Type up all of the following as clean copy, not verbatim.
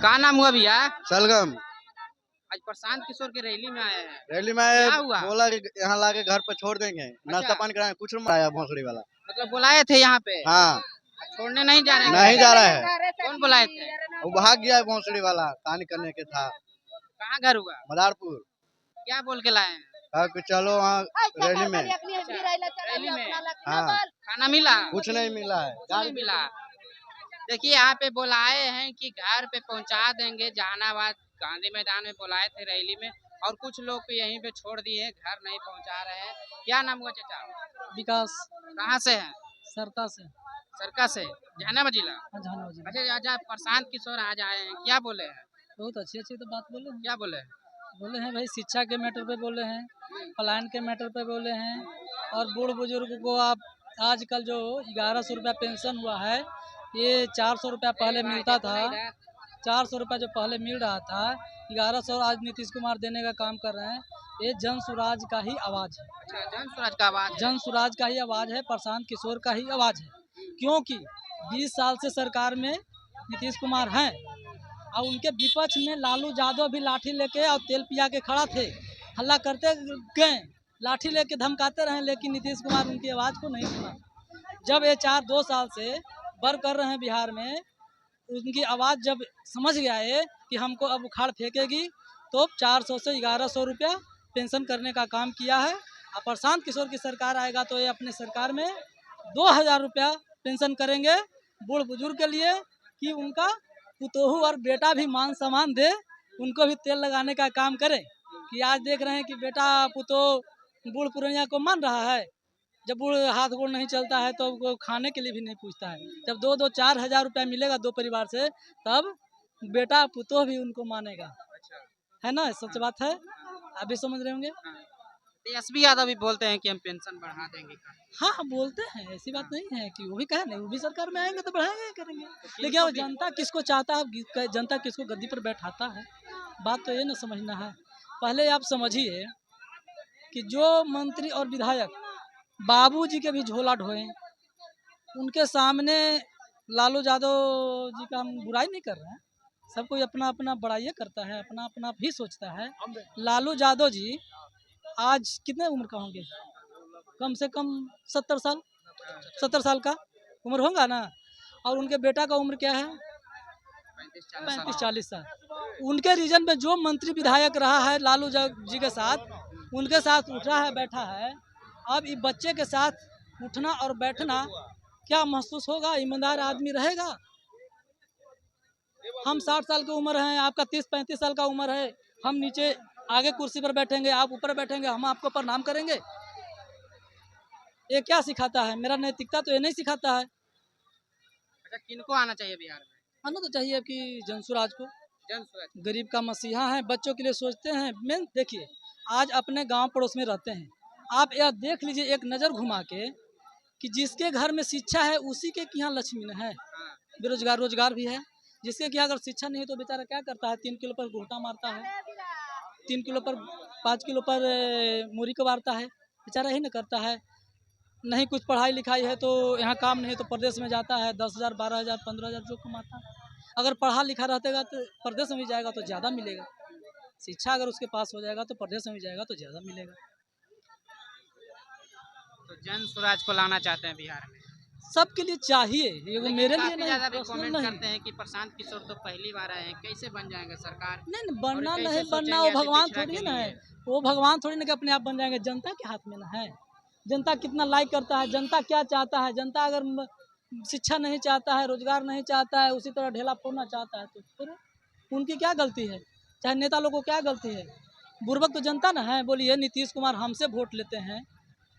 क्या नाम हुआ भैया? सलगम। आज प्रशांत किशोर के रैली में आए हैं, रैली में क्या हुआ? बोला कि यहाँ लाके घर पे छोड़ देंगे, नाश्ता पानी कराएंगे, कुछ नहीं आया भोसड़ी वाला। मतलब बुलाए थे यहाँ पे? हाँ, छोड़ने नहीं जा रहे हैं? नहीं जा रहा है। कौन बुलाए थे? वो भाग गया है भोसड़ी वाला, कहानी करने के था। कहाँ घर हुआ? मदारपुर। क्या बोल के लाए हैं? कहा कि चलो वहाँ रैली में। रैली में हाँ, खाना मिला? कुछ नहीं मिला है। कुछ नहीं मिला। देखिए यहाँ पे बुलाए हैं कि घर पे पहुंचा देंगे, जहानाबाद गांधी मैदान में बुलाए थे रैली में, और कुछ लोग को यहीं पे छोड़ दिए हैं, घर नहीं पहुंचा रहे हैं। क्या नाम हुआ चाचा? विकास। कहाँ से है? सरता से। सरका से, जहानाबाद जिला। जहानाबाद जिला। अच्छा चाचा, प्रशांत किशोर आज आए हैं, क्या बोले हैं? बहुत अच्छी अच्छी तो बात बोले हैं। क्या बोले हैं? बोले हैं भाई शिक्षा के मैटर पे बोले हैं, पलायन के मैटर पे बोले हैं, और बूढ़ बुजुर्ग को आप आजकल जो 1100 रुपया पेंशन हुआ है, ये 400 रुपया पहले मिलता था। 400 रुपया जो पहले मिल रहा था, 1100 आज नीतीश कुमार देने का काम कर रहे हैं। ये जन स्वराज का ही आवाज़ है। अच्छा, जन स्वराज का आवाज है। जन स्वराज का ही आवाज़ है, प्रशांत किशोर का ही आवाज़ है। क्योंकि 20 साल से सरकार में नीतीश कुमार हैं, और उनके विपक्ष में लालू यादव भी लाठी लेके और तेल पिया के खड़ा थे, हल्ला करते गए, लाठी लेके धमकाते रहे, लेकिन नीतीश कुमार उनकी आवाज़ को नहीं सुना। जब ये 2 साल से बर कर रहे हैं बिहार में, उनकी आवाज़ जब समझ गया है कि हमको अब उखाड़ फेंकेगी, तो 400 से 1100 रुपया पेंशन करने का काम किया है। और प्रशांत किशोर की सरकार आएगा तो ये अपने सरकार में 2000 रुपया पेंशन करेंगे बूढ़ बुजुर्ग के लिए, कि उनका पुतोहू और बेटा भी मान सम्मान दे, उनको भी तेल लगाने का काम करे। कि आज देख रहे हैं कि बेटा पुतोह बूढ़ पुरनिया को मान रहा है, जब बूढ़ हाथ गोड़ नहीं चलता है तो वो खाने के लिए भी नहीं पूछता है। जब 2-2 4,000 रुपया मिलेगा 2 परिवार से, तब बेटा पुतोह भी उनको मानेगा। है ना, सच बात है, आप भी समझ रहे होंगे। तेजस्वी यादव भी बोलते हैं कि हम पेंशन बढ़ा देंगे। हाँ, बोलते हैं, ऐसी बात नहीं है कि वो भी कहे नहीं, वो भी सरकार में आएंगे तो बढ़ाएंगे करेंगे। लेकिन अब जनता किसको चाहता है, जनता किसको गद्दी पर बैठाता है, बात तो ये ना समझना है। पहले आप समझिए कि जो मंत्री और विधायक बाबूजी के भी झोला ढोए, उनके सामने लालू यादव जी का हम बुराई नहीं कर रहे हैं, सब कोई अपना अपना बड़ाई करता है, अपना अपना भी सोचता है। लालू यादव जी आज कितने उम्र का होंगे? कम से कम 70 साल का उम्र होगा ना। और उनके बेटा का उम्र क्या है? 35-40 साल। उनके रीजन में जो मंत्री विधायक रहा है लालू जी के साथ, उनके साथ उठा है, बैठा है। अब इस बच्चे के साथ उठना और बैठना क्या महसूस होगा? ईमानदार आदमी रहेगा? हम 60 साल की उम्र है, आपका 30-35 साल का उम्र है, हम नीचे आगे कुर्सी पर बैठेंगे, आप ऊपर बैठेंगे, हम आपको प्रणाम करेंगे? ये क्या सिखाता है? मेरा नैतिकता तो ये नहीं सिखाता है। अच्छा, किनको आना चाहिए बिहार में? आना तो चाहिए कि जनसुराज को। जनसुराज। गरीब का मसीहा है, बच्चों के लिए सोचते हैं। मेन देखिए, आज अपने गांव पड़ोस में रहते हैं, आप यह देख लीजिए एक नज़र घुमा के, कि जिसके घर में शिक्षा है उसी के यहाँ लक्ष्मी है। बेरोजगार रोजगार भी है, जिसके यहाँ अगर शिक्षा नहीं है तो बेचारा क्या करता है? 3 किलो पर घूटा मारता है, 3 किलो पर 5 किलो पर मूरी को मारता है, बेचारा ही न करता है। नहीं कुछ पढ़ाई लिखाई है तो यहाँ काम नहीं है तो प्रदेश में जाता है, 10,000 12,000 15,000 जो कमाता है। अगर पढ़ा लिखा रहेगा तो प्रदेश में भी जाएगा तो ज़्यादा मिलेगा। शिक्षा अगर उसके पास हो जाएगा तो प्रदेश में भी जाएगा तो ज़्यादा मिलेगा। तो जन स्वराज को लाना चाहते हैं बिहार में? सबके लिए चाहिए, ये वो मेरे लिए नहीं, ज़्यादा भी पर्सनल कमेंट नहीं। करते हैं कि प्रशांत किशोर तो पहली बार आए हैं, कैसे बन जाएंगे सरकार? नहीं बनना और कैसे नहीं बनना, वो सोचेंगे ऐसे भगवान पिछड़ा थोड़ी के ना है, लिए? वो भगवान थोड़ी ना कि अपने आप बन जाएंगे। जनता के हाथ में ना है, जनता कितना लाइक करता है, जनता क्या चाहता है। जनता अगर शिक्षा नहीं चाहता है, रोजगार नहीं चाहता है, उसी तरह ढेला फोड़ना चाहता है, तो फिर उनकी क्या गलती है? चाहे नेता लोगों को क्या गलती है? बुर्बक तो जनता ना है। बोलिए नीतीश कुमार हमसे वोट लेते हैं,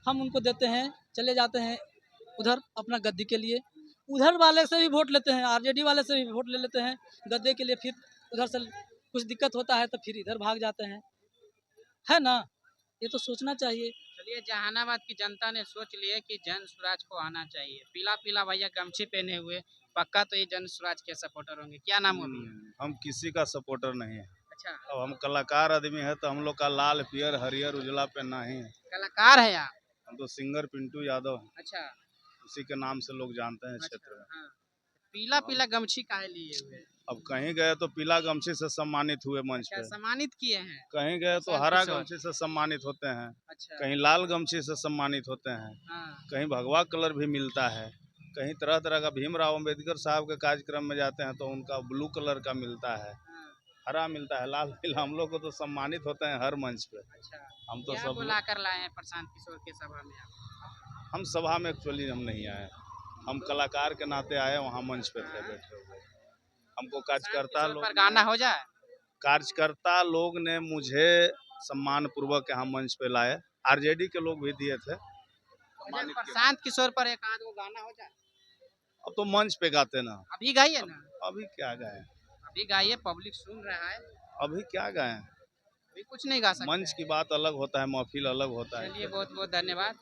हम उनको देते हैं, चले जाते हैं उधर अपना गद्दी के लिए, उधर वाले से भी वोट लेते हैं, आरजेडी वाले से भी वोट ले लेते हैं गद्दे के लिए, फिर उधर से कुछ दिक्कत होता है तो फिर इधर भाग जाते हैं, है ना? ये तो सोचना चाहिए। चलिए, जहानाबाद की जनता ने सोच लिया कि जन स्वराज को आना चाहिए। पीला पीला भैया गमछे पहने हुए, पक्का तो ये जन स्वराज के सपोर्टर होंगे। क्या नाम हुआ भैया? हम किसी का सपोर्टर नहीं है। अच्छा, अब हम कलाकार आदमी है तो हम लोग का लाल पियर हरियर उजला पे नहीं है। कलाकार है आप? हम तो सिंगर पिंटू यादव हैं। अच्छा। उसी के नाम से लोग जानते हैं अच्छा, क्षेत्र में। हाँ। पीला पीला गमछी काहे लिए हुए हैं? अब कहीं गए तो पीला गमछी से सम्मानित हुए मंच क्या पे, सम्मानित किए हैं? कहीं गए तो प्रशांत हरा किशोर। गमछी से सम्मानित होते हैं, अच्छा। कहीं लाल गमछी से सम्मानित होते हैं, हाँ। कहीं भगवा कलर भी मिलता है, कहीं तरह तरह का भीमराव अम्बेडकर साहब के कार्यक्रम में जाते हैं तो उनका ब्लू कलर का मिलता है, हाँ। हरा मिलता है, लाल पीला। हम लोग को तो सम्मानित होते हैं हर मंच पे। अच्छा। हम तो क्या सब बुला कर लाए हैं प्रशांत किशोर के सभा में आप? हम सभा में एक्चुअली हम नहीं आए, हम कलाकार के नाते आए, वहाँ मंच पे थे बैठे हुए। हमको कार्यकर्ता किशोर लोग पर गाना हो जाए। ने मुझे सम्मान पूर्वक यहाँ मंच पे लाए, आरजेडी के लोग भी दिए थे, सम्मानित किए। प्रशांत किशोर पर एक आध वो गाना हो जाए। अब तो मंच पे गाते ना, अभी गाइए ना। अभी क्या गाएं, अभी गाइए, पब्लिक सुन रहा है। अभी क्या गाएं। अभी कुछ नहीं गा सकते। मंच की बात अलग होता है, महफिल अलग होता है। चलिए, बहुत बहुत धन्यवाद।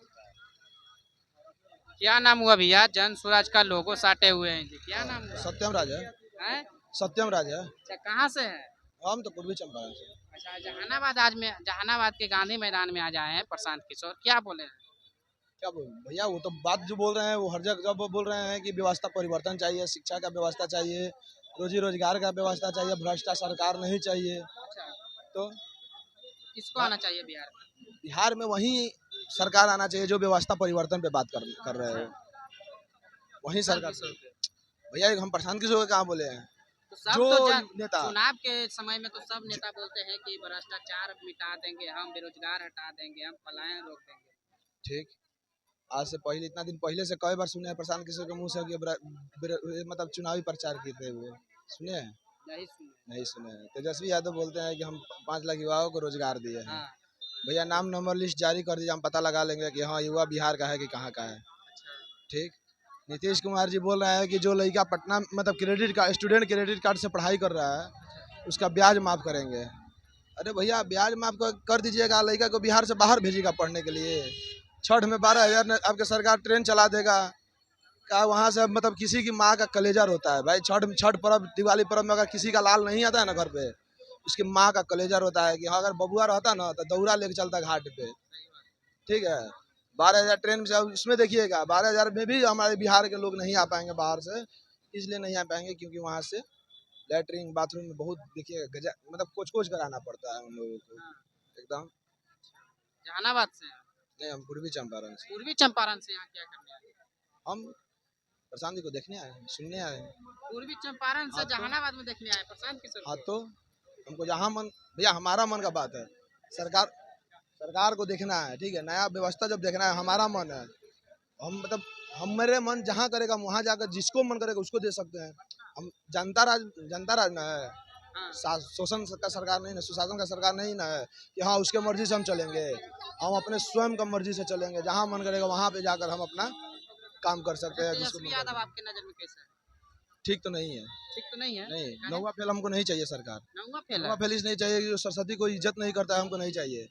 क्या नाम हुआ भैया? जन स्वराज का लोगो साटे हुए हैं जी, क्या नाम हुआ? सत्यम राज है। हैं? सत्यम राज है। अच्छा, कहाँ से है? हम तो पूर्वी चंपारण से। अच्छा, जहानाबाद के गांधी मैदान में आज आए हैं प्रशांत किशोर, क्या बोले हैं? क्या बोल भैया, वो तो बात जो बोल रहे हैं वो हर जगह वो बोल रहे हैं कि व्यवस्था परिवर्तन चाहिए, शिक्षा का व्यवस्था चाहिए, रोजी रोजगार का व्यवस्था चाहिए, भ्रष्टाचार सरकार नहीं चाहिए। अच्छा, तो किसको आना चाहिए बिहार में? बिहार में वही सरकार आना चाहिए जो व्यवस्था परिवर्तन पे बात कर रहे हैं, वही सरकार। भैया हम प्रशांत किशोर कहाँ बोले हैं? तो सब जो तो नेता चुनाव के समय में तो सब नेता बोलते हैं कि भ्रष्टाचार मिटा देंगे हम, बेरोजगार हटा देंगे हम, पलायन रोक देंगे। ठीक, आज से पहले इतना दिन पहले से कई बार सुने हैं प्रशांत किशोर के मुंह से कि मतलब चुनावी प्रचार किए हुए सुने हैं? नहीं सुने। नहीं सुने हैं। तेजस्वी यादव बोलते हैं कि हम 5 लाख युवाओं को रोजगार दिए हैं। हाँ। भैया नाम नंबर लिस्ट जारी कर दीजिए, हम पता लगा लेंगे कि हाँ युवा बिहार का है कि कहाँ का है। अच्छा। ठीक, नीतीश कुमार जी बोल रहे हैं कि जो लड़का पटना मतलब credit card student credit card से पढ़ाई कर रहा है उसका ब्याज माफ़ करेंगे। अरे भैया ब्याज माफ़ कर दीजिएगा, लड़का को बिहार से बाहर भेजिएगा पढ़ने के लिए। छठ में 12,000 आपके सरकार ट्रेन चला देगा क्या? वहाँ से मतलब किसी की माँ का कलेजा रोता है भाई। छठ पर्व दिवाली पर्व में अगर किसी का लाल नहीं आता है ना घर पे, उसकी माँ का कलेजा रोता है कि हाँ अगर बबुआ रहता ना तो दौरा लेके चलता घाट पे। ठीक है, 12,000 ट्रेन में उसमें देखिएगा 12,000 में भी हमारे बिहार के लोग नहीं आ पाएंगे बाहर से, इसलिए नहीं आ पाएंगे क्योंकि वहाँ से लेटरिन बाथरूम में बहुत देखिए मतलब कोच कराना पड़ता है उन लोगों को एकदम। जहानाबाद से हैं? नहीं, हम पूर्वी चंपारण से। पूर्वी चंपारण से यहाँ क्या करने आए? हम प्रशांत जी को देखने आए हैं, सुनने आए हैं। पूर्वी चंपारण से हाँ तो- जहानाबाद में देखने आए प्रशांत किशोर हाँ को? तो हमको जहाँ मन भैया हमारा मन का बात है, सरकार को देखना है। ठीक है, नया व्यवस्था जब देखना है हमारा मन है, हम मतलब हमारे मन जहाँ करेगा हम वहाँ जाकर जिसको मन करेगा उसको दे सकते हैं। हम जनता राज ना है, हाँ। शोषण का सरकार नहीं ना, सुशासन का सरकार नहीं ना है कि हाँ उसके मर्जी से हम चलेंगे। हम अपने स्वयं का मर्जी से चलेंगे, जहाँ मन करेगा वहाँ पे जाकर हम अपना काम कर सकते हैं। जिसको तेजस्वी मन यादव करेगा। आपके नजर में कैसा है? ठीक तो नहीं है। ठीक तो नहीं है? नहीं, काहे? नौवा फेल हमको नहीं चाहिए सरकार। नौवा फेल है? नौवा फेल नहीं चाहिए, जो सरस्वती को इज्जत नहीं करता है हमको नहीं चाहिए।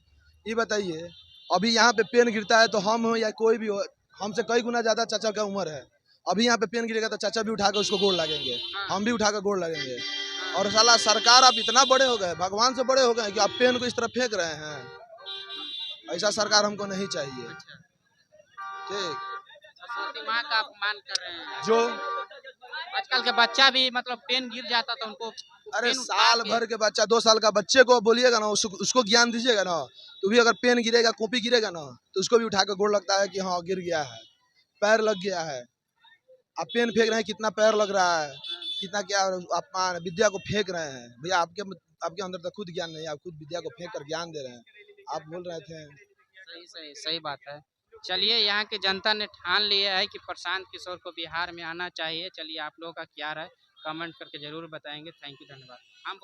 ये बताइए अभी यहाँ पे पेन गिरता है तो हम हो या कोई भी हो, हमसे कई गुना ज्यादा चाचा का उम्र है, अभी यहाँ पे पेन गिरेगा तो चाचा भी उठा के उसको गोड़ लगेंगे, हाँ। हम भी उठा के गोड़ लगेंगे। और साला सरकार आप इतना बड़े हो गए, भगवान से बड़े हो गए कि आप पेन को इस तरह फेंक रहे हैं। ऐसा सरकार हमको नहीं चाहिए। अच्छा, ठीक, सरस्वती माँ का अपमान कर रहे हैं। जो आजकल के बच्चा भी मतलब पेन गिर जाता तो उनको अरे पेन उठा साल के- भर के बच्चा 2 साल का बच्चे को बोलिएगा ना, उसको ज्ञान दीजिएगा ना, तो भी अगर पेन गिरेगा कॉपी गिरेगा ना तो उसको भी उठा के गोड़ लगता है कि हाँ गिर गया है, पैर लग गया है। आप पेन फेंक रहे हैं, कितना पैर लग रहा है, कितना क्या अपमान, विद्या को फेंक रहे हैं। भैया आपके अंदर तो खुद ज्ञान नहीं है, आप खुद विद्या को फेंक कर ज्ञान दे रहे हैं। आप बोल रहे थे। सही बात है। चलिए, यहाँ की जनता ने ठान लिया है कि प्रशांत किशोर को बिहार में आना चाहिए। चलिए, आप लोगों का क्या राय कमेंट करके जरूर बताएंगे। थैंक यू, धन्यवाद। हम